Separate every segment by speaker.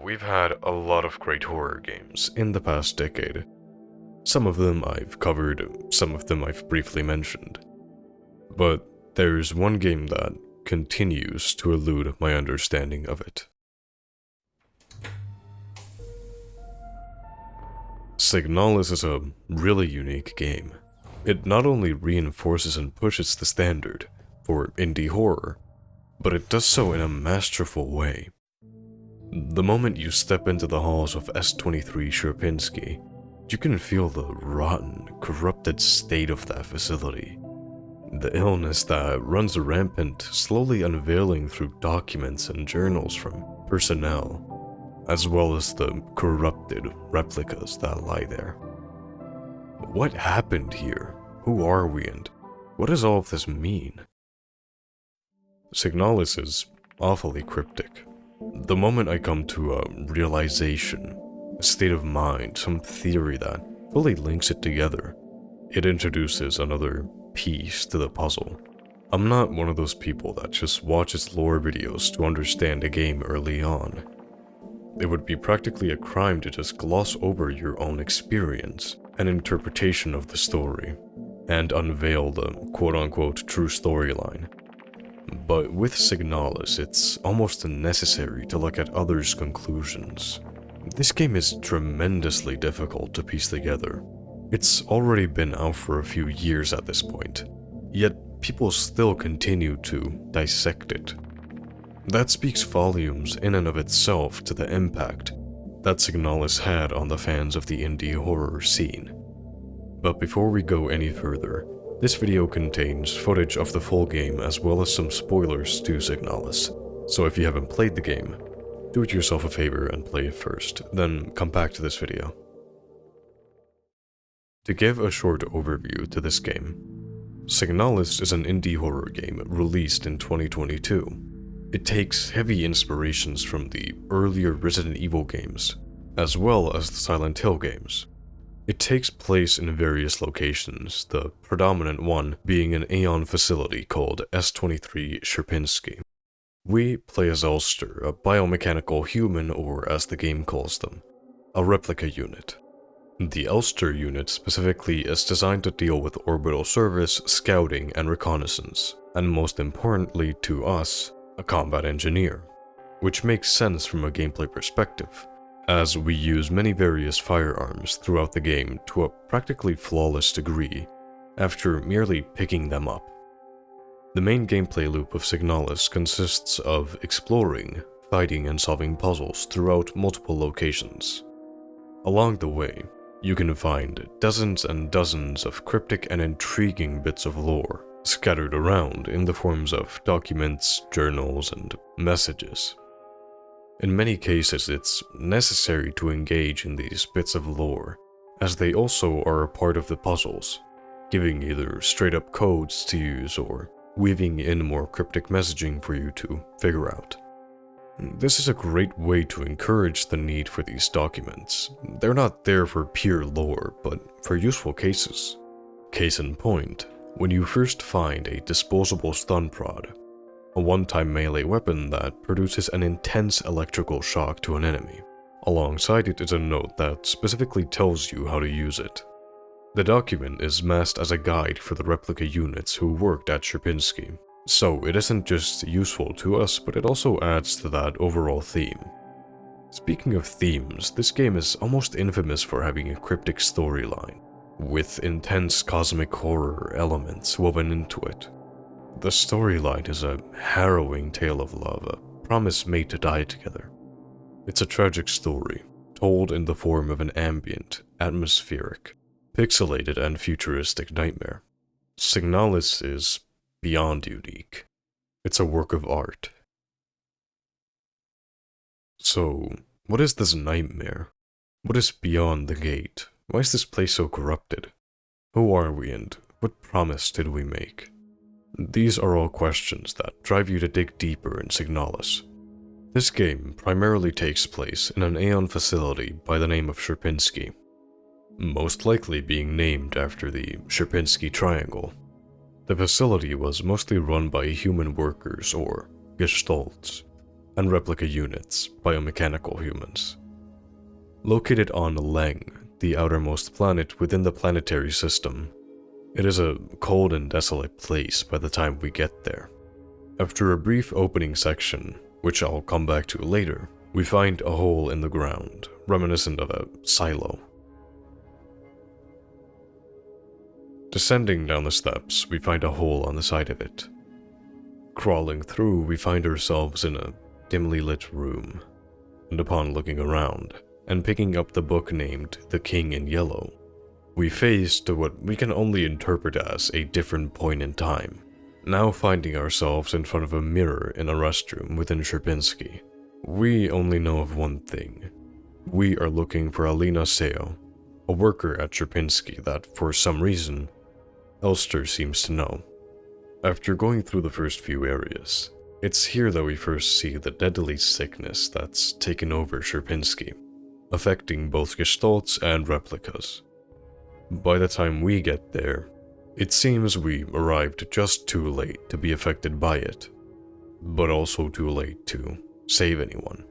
Speaker 1: We've had a lot of great horror games in the past decade. Some of them I've covered, some of them I've briefly mentioned. But there's one game that continues to elude my understanding of it. Signalis is a really unique game. It not only reinforces and pushes the standard for indie horror, but it does so in a masterful way. The moment you step into the halls of S23 Sierpinski, you can feel the rotten, corrupted state of that facility. The illness that runs rampant, slowly unveiling through documents and journals from personnel, as well as the corrupted replicas that lie there. What happened here? Who are we, and what does all of this mean? Signalis is awfully cryptic. The moment I come to a realization, a state of mind, some theory that fully links it together, it introduces another piece to the puzzle. I'm not one of those people that just watches lore videos to understand a game early on. It would be practically a crime to just gloss over your own experience and interpretation of the story, and unveil the quote-unquote true storyline. But with Signalis, it's almost necessary to look at others' conclusions. This game is tremendously difficult to piece together. It's already been out for a few years at this point, yet people still continue to dissect it. That speaks volumes in and of itself to the impact that Signalis had on the fans of the indie horror scene. But before we go any further, this video contains footage of the full game as well as some spoilers to Signalis, so if you haven't played the game, do it yourself a favor and play it first, then come back to this video. To give a short overview to this game, Signalis is an indie horror game released in 2022. It takes heavy inspirations from the earlier Resident Evil games, as well as the Silent Hill games. It takes place in various locations, the predominant one being an Aeon facility called S23 Sierpinski. We play as Ulster, a biomechanical human, or as the game calls them, a replica unit. The Ulster unit specifically is designed to deal with orbital service, scouting, and reconnaissance, and most importantly to us, a combat engineer, which makes sense from a gameplay perspective, as we use many various firearms throughout the game to a practically flawless degree, after merely picking them up. The main gameplay loop of Signalis consists of exploring, fighting, and solving puzzles throughout multiple locations. Along the way, you can find dozens and dozens of cryptic and intriguing bits of lore scattered around in the forms of documents, journals, and messages. In many cases, it's necessary to engage in these bits of lore, as they also are a part of the puzzles, giving either straight-up codes to use or weaving in more cryptic messaging for you to figure out. This is a great way to encourage the need for these documents. They're not there for pure lore, but for useful cases. Case in point, when you first find a disposable stun prod, a one-time melee weapon that produces an intense electrical shock to an enemy. Alongside it is a note that specifically tells you how to use it. The document is masked as a guide for the replica units who worked at Sierpinski, so it isn't just useful to us, but it also adds to that overall theme. Speaking of themes, this game is almost infamous for having a cryptic storyline, with intense cosmic horror elements woven into it. The storyline is a harrowing tale of love, a promise made to die together. It's a tragic story, told in the form of an ambient, atmospheric, pixelated and futuristic nightmare. Signalis is beyond unique. It's a work of art. So, what is this nightmare? What is beyond the gate? Why is this place so corrupted? Who are we, and what promise did we make? These are all questions that drive you to dig deeper in Signalis. This game primarily takes place in an Aeon facility by the name of Sierpinski, most likely being named after the Sierpinski Triangle. The facility was mostly run by human workers, or gestalts, and replica units, biomechanical humans. Located on Leng, the outermost planet within the planetary system, it is a cold and desolate place by the time we get there. After a brief opening section, which I'll come back to later, we find a hole in the ground, reminiscent of a silo. Descending down the steps, we find a hole on the side of it. Crawling through, we find ourselves in a dimly lit room, and upon looking around, and picking up the book named The King in Yellow, we face to what we can only interpret as a different point in time, now finding ourselves in front of a mirror in a restroom within Sierpinski. We only know of one thing. We are looking for Alina Seo, a worker at Sierpinski that, for some reason, Elster seems to know. After going through the first few areas, it's here that we first see the deadly sickness that's taken over Sierpinski, affecting both gestalts and replicas. By the time we get there, it seems we arrived just too late to be affected by it, but also too late to save anyone.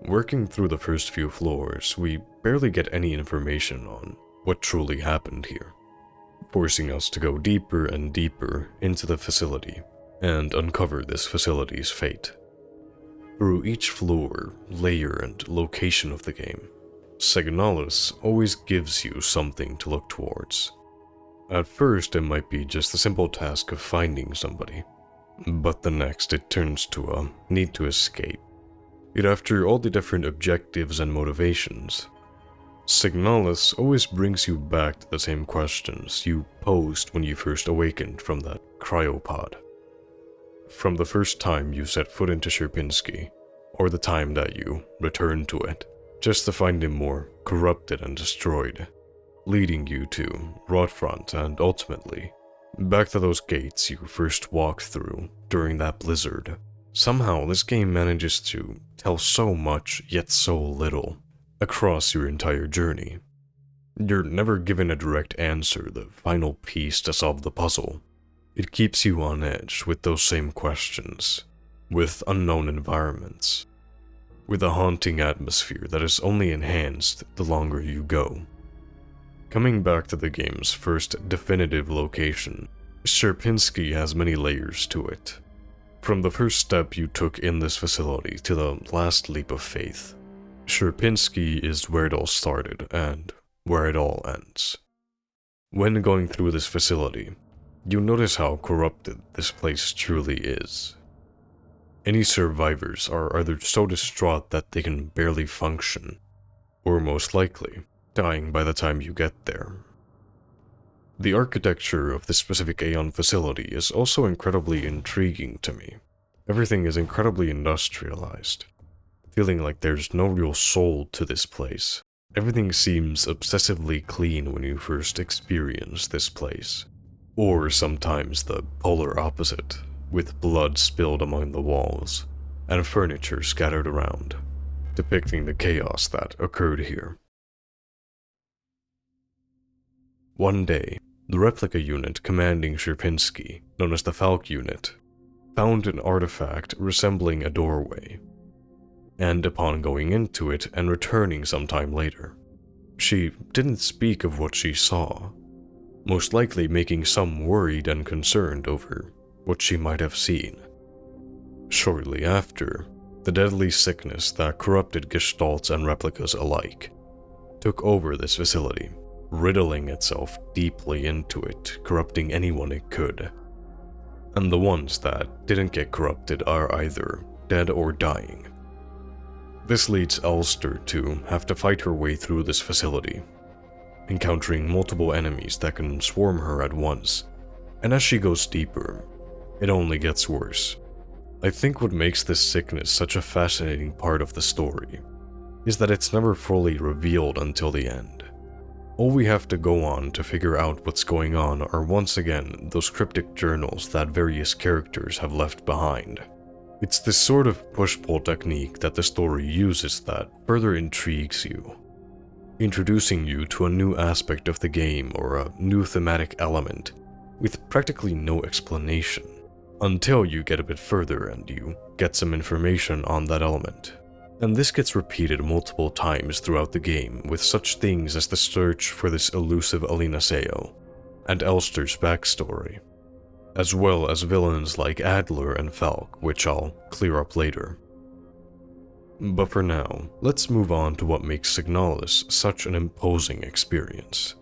Speaker 1: Working through the first few floors, we barely get any information on what truly happened here, forcing us to go deeper and deeper into the facility and uncover this facility's fate. Through each floor, layer, and location of the game, Signalis always gives you something to look towards. At first, it might be just the simple task of finding somebody, but the next it turns to a need to escape. Yet after all the different objectives and motivations, Signalis always brings you back to the same questions you posed when you first awakened from that cryopod. From the first time you set foot into Sierpinski, or the time that you returned to it, just to find him more corrupted and destroyed, leading you to Rotfront and ultimately back to those gates you first walked through during that blizzard. Somehow this game manages to tell so much yet so little across your entire journey. You're never given a direct answer, the final piece to solve the puzzle. It keeps you on edge with those same questions, with unknown environments, with a haunting atmosphere that is only enhanced the longer you go. Coming back to the game's first definitive location, Sierpinski has many layers to it. From the first step you took in this facility to the last leap of faith, Sierpinski is where it all started and where it all ends. When going through this facility, you notice how corrupted this place truly is. Any survivors are either so distraught that they can barely function, or most likely, dying by the time you get there. The architecture of this specific Aeon facility is also incredibly intriguing to me. Everything is incredibly industrialized, feeling like there's no real soul to this place. Everything seems obsessively clean when you first experience this place, or sometimes the polar opposite, with blood spilled among the walls and furniture scattered around, depicting the chaos that occurred here. One day, the replica unit commanding Sierpinski, known as the Falke unit, found an artifact resembling a doorway, and upon going into it and returning sometime later, she didn't speak of what she saw, most likely making some worried and concerned over what she might have seen. Shortly after, the deadly sickness that corrupted gestalts and replicas alike took over this facility, riddling itself deeply into it, corrupting anyone it could. And the ones that didn't get corrupted are either dead or dying. This leads Elster to have to fight her way through this facility, encountering multiple enemies that can swarm her at once, and as she goes deeper, it only gets worse. I think what makes this sickness such a fascinating part of the story is that it's never fully revealed until the end. All we have to go on to figure out what's going on are once again those cryptic journals that various characters have left behind. It's this sort of push-pull technique that the story uses that further intrigues you, introducing you to a new aspect of the game or a new thematic element with practically no explanation. until you get a bit further and you get some information on that element. And this gets repeated multiple times throughout the game, with such things as the search for this elusive Alina Seo, and Elster's backstory, as well as villains like Adler and Falke, which I'll clear up later. But for now, let's move on to what makes Signalis such an imposing experience.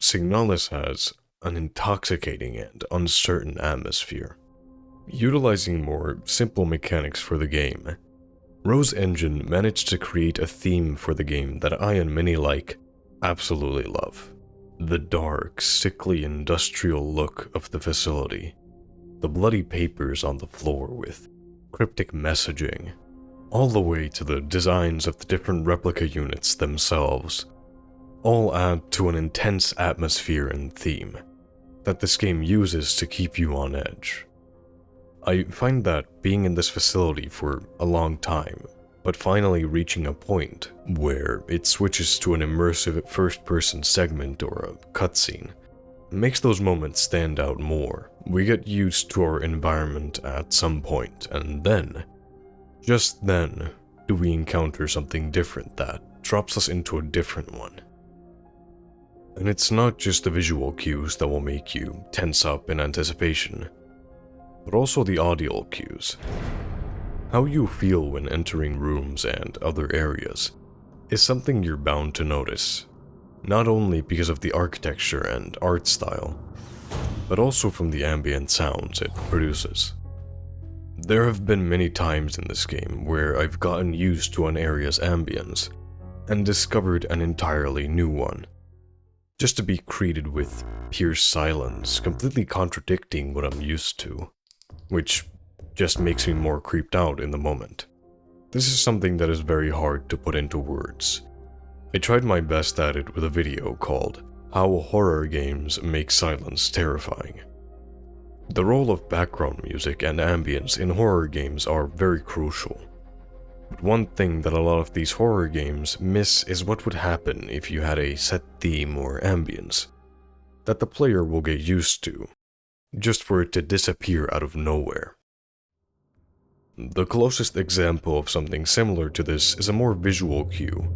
Speaker 1: Signalis has an intoxicating and uncertain atmosphere. Utilizing more simple mechanics for the game, Rose Engine managed to create a theme for the game that I and many like absolutely love. The dark, sickly industrial look of the facility, the bloody papers on the floor with cryptic messaging, all the way to the designs of the different replica units themselves, all add to an intense atmosphere and theme that this game uses to keep you on edge. I find that being in this facility for a long time, but finally reaching a point where it switches to an immersive first-person segment or a cutscene, makes those moments stand out more. We get used to our environment at some point, and then, just then, do we encounter something different that drops us into a different one. And it's not just the visual cues that will make you tense up in anticipation, but also the audio cues. How you feel when entering rooms and other areas is something you're bound to notice, not only because of the architecture and art style, but also from the ambient sounds it produces. There have been many times in this game where I've gotten used to an area's ambience and discovered an entirely new one, just to be greeted with pure silence, completely contradicting what I'm used to, which just makes me more creeped out in the moment. This is something that is very hard to put into words. I tried my best at it with a video called How Horror Games Make Silence Terrifying. The role of background music and ambience in horror games are very crucial. But one thing that a lot of these horror games miss is what would happen if you had a set theme or ambience that the player will get used to, just for it to disappear out of nowhere. The closest example of something similar to this is a more visual cue,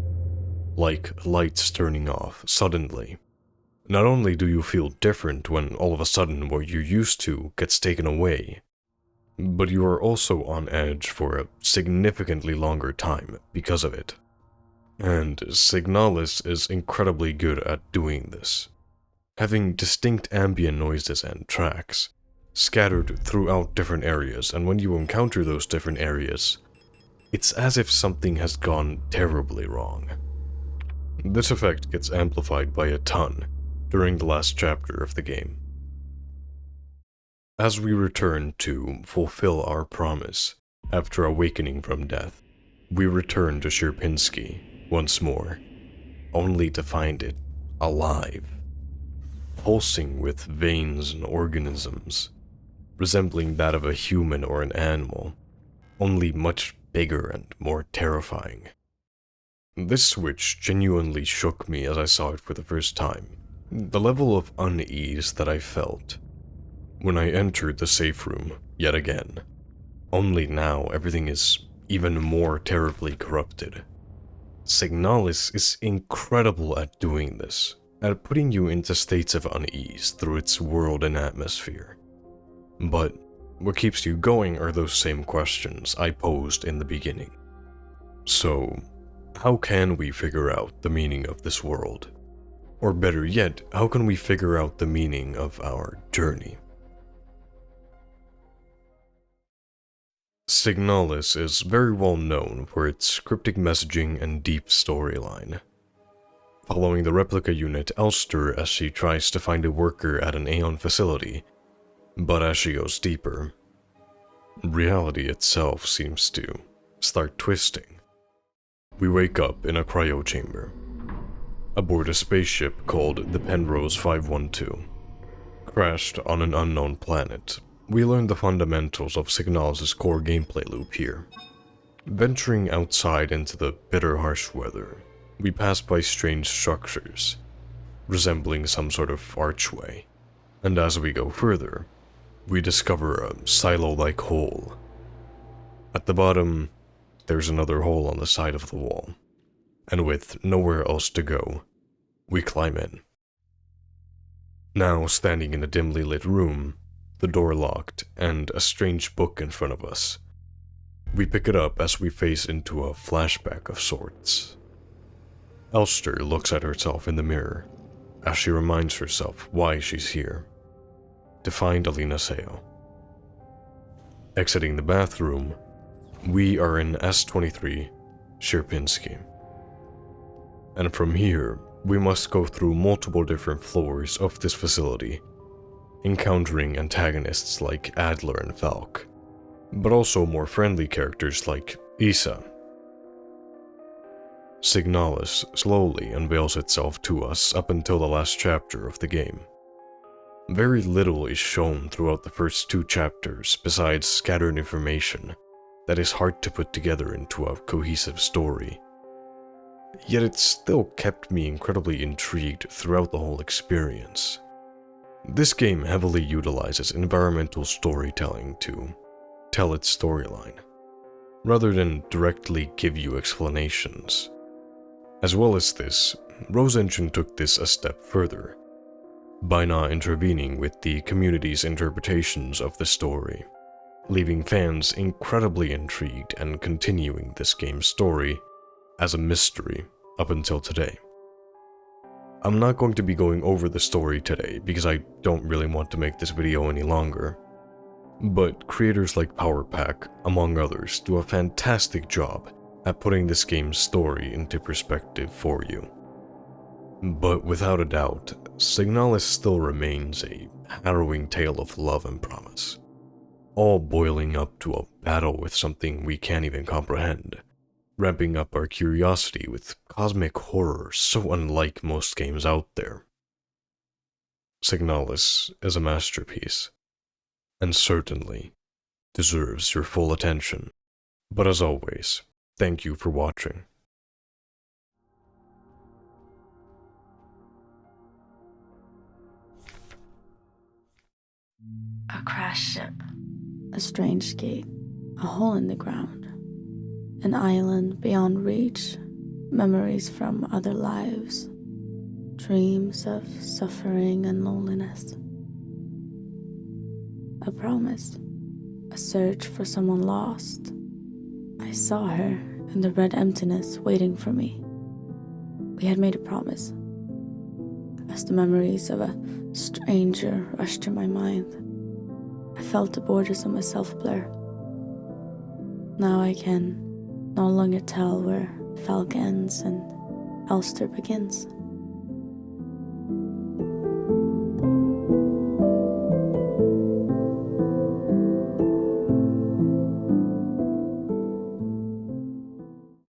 Speaker 1: like lights turning off suddenly. Not only do you feel different when all of a sudden what you used to gets taken away, but you are also on edge for a significantly longer time because of it. And Signalis is incredibly good at doing this, having distinct ambient noises and tracks scattered throughout different areas, and when you encounter those different areas, it's as if something has gone terribly wrong. This effect gets amplified by a ton during the last chapter of the game. As we return to fulfill our promise after awakening from death, we return to Sierpinski once more, only to find it alive, pulsing with veins and organisms, resembling that of a human or an animal, only much bigger and more terrifying. This switch genuinely shook me as I saw it for the first time. The level of unease that I felt when I entered the safe room yet again. Only now everything is even more terribly corrupted. Signalis is incredible at doing this, at putting you into states of unease through its world and atmosphere. But what keeps you going are those same questions I posed in the beginning. So, how can we figure out the meaning of this world? Or better yet, how can we figure out the meaning of our journey? Signalis is very well known for its cryptic messaging and deep storyline. Following the replica unit Elster as she tries to find a worker at an Aeon facility, but as she goes deeper, reality itself seems to start twisting. We wake up in a cryo chamber, aboard a spaceship called the Penrose 512. Crashed on an unknown planet, we learn the fundamentals of Signalis' core gameplay loop here. Venturing outside into the bitter harsh weather, we pass by strange structures, resembling some sort of archway. And as we go further, we discover a silo-like hole. At the bottom, there's another hole on the side of the wall, and with nowhere else to go, we climb in. Now standing in a dimly lit room, the door locked, and a strange book in front of us. We pick it up as we face into a flashback of sorts. Elster looks at herself in the mirror as she reminds herself why she's here. To find Alina Seo. Exiting the bathroom, we are in S23 Sierpinski. And from here, we must go through multiple different floors of this facility, encountering antagonists like Adler and Falke, but also more friendly characters like Isa. Signalis slowly unveils itself to us up until the last chapter of the game. Very little is shown throughout the first 2 chapters besides scattered information that is hard to put together into a cohesive story. Yet it still kept me incredibly intrigued throughout the whole experience. This game heavily utilizes environmental storytelling to tell its storyline, rather than directly give you explanations. As well as this, Rose Engine took this a step further, by not intervening with the community's interpretations of the story, leaving fans incredibly intrigued and continuing this game's story as a mystery up until today. I'm not going to be going over the story today because I don't really want to make this video any longer, but creators like PowerPack, among others, do a fantastic job at putting this game's story into perspective for you. But without a doubt, Signalis still remains a harrowing tale of love and promise, all boiling up to a battle with something we can't even comprehend, ramping up our curiosity with cosmic horror so unlike most games out there. Signalis is a masterpiece, and certainly deserves your full attention. But as always, thank you for watching.
Speaker 2: A crashed ship. A strange gate. A hole in the ground. An island beyond reach. Memories from other lives. Dreams of suffering and loneliness. A promise. A search for someone lost. I saw her in the red emptiness waiting for me. We had made a promise. As the memories of a stranger rushed to my mind, I felt the borders of myself blur. Now I can no longer tell where Falke ends and Elster begins.